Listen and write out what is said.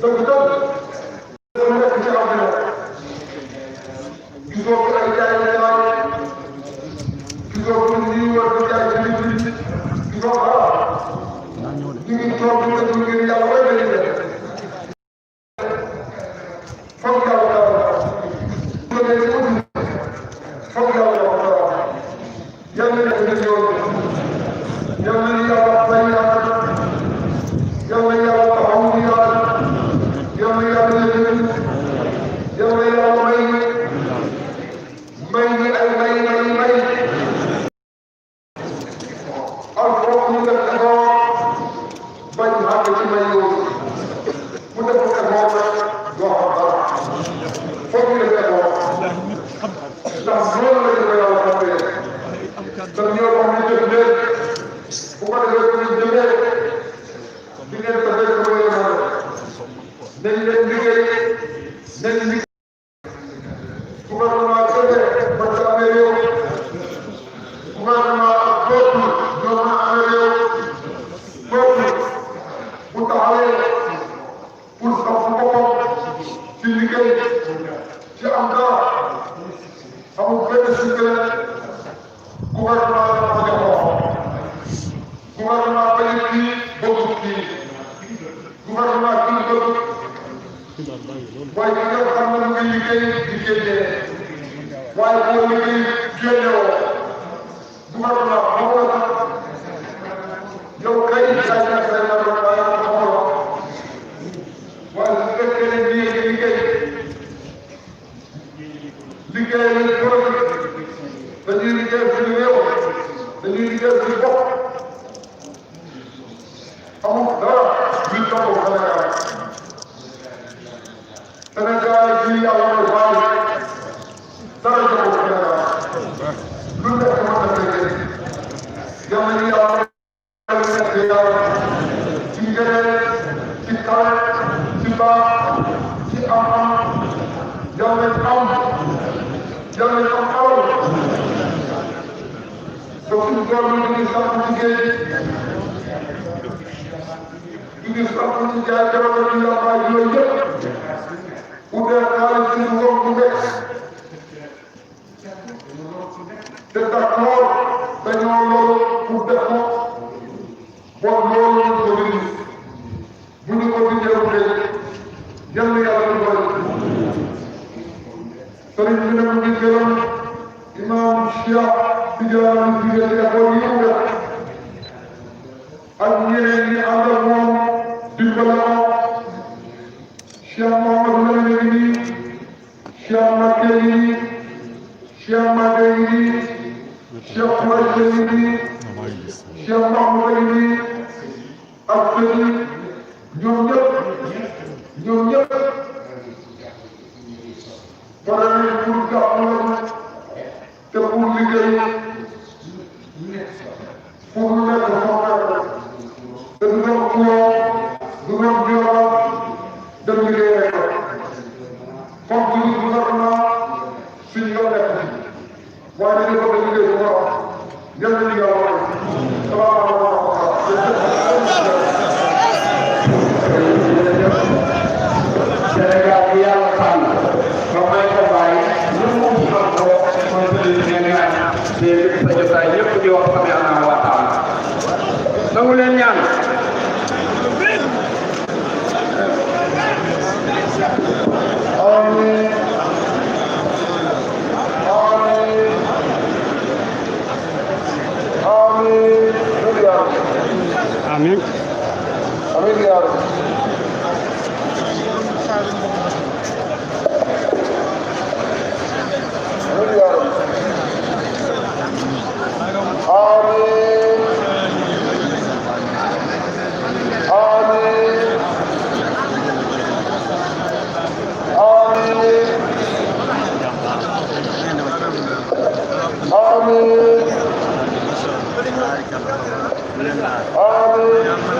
dëgg dëgg dafa nekk ci àddina gisoo fi ay jaay gisoo fi ñuy war di jaay ci nit ñi gisoo ñu ngi toog di def ngir yàlla way lañu def foog yàlla dara foog yàlla dara yàlla na def yoon yàlla na yàlla fay yàlla yàlla yàlla taxaw ni yàlla yàlla yàlla yàlla yàlla may ni ay may al foog ñu def effort bañ àgg ci may yooyu mu def effort doo xam dara foog ñu def effort ndax loolu la ñu ko yàlla xamee te ñoo wax ñu jëf leen bu ko defee ñu jëlee di ngeen ko fekk ba ngeen mën nañ leen liggéey nañ liggéey gouvernement kese ba ci amee réew gouvernement ak peuple ñoo mën a amee réew peuple bu taxawee pour sax boppam ci liggéey ci am dara amul benn secret gouvernement la ko jox gouvernement bañ kii bëgg kii gouvernement kii bëgg waaye ki nga xam ne mu ngi liggéey di génnee waaye boo liggéey génnewoo gouvernement xamoo la yow kay say na waaye xamoo la waaye su fekkee ne nii liggéey lañ projet dañuy liggéey suñu réew dañuy liggéey suñu bopp amul dara luy topp Sénégal Sénégal fii yàlla mooy bàyyi dara joxul Sénégal lu nekk mën na fekkee yàlla ñu yàlla nekk yàlla ci ngëneel ci kawe ci baax ci am-am yàlla nañ am yàlla nañ am alal te suñu doom yi ñu ngi sàmm ci géej ñu ngi sàmm ci jaay garab yi yàlla yooyu yëpp bu dee xaalis ci ngoon bu nekk te d'accord dañoo loolu pour def ko bon loolu ñu ko dindi bu ñu ko dindee bu dee yal na yàlla du bëri sëriñ bi nag ñu gërëm imam Cheikh Tidiane Ndieguène école yi mu def ak ñeneen ñi ànd ak moom dimbale ko Cheikh Mouhamadou Lamine ngi nii Cheikh Mbacké ngi nii Cheikh Mbacké ngi nii Cheikh Koureyssi ngi nii Cheikh Mahmoud ngi nii ak sëriñ ñoom ñëpp pare nañ pour jàppale te pour liggéey pour lu nekk foofu te du doon xuloo du doon violence dem liggéeyee ko comme que ni gouvernement suñu yoon nekk ci waaye dañu ko def liggéey bu baax yal nañu yàlla wax Sénégal bi yàlla tànn ba may ko bàyyi lu mu xam ko mooy sëriñ bi ngeen ñaan te lépp sa jotaay ñëpp di wax xam naa waa tànn nangu leen ñaan amiin amiin amiin yaa rabbi Amin.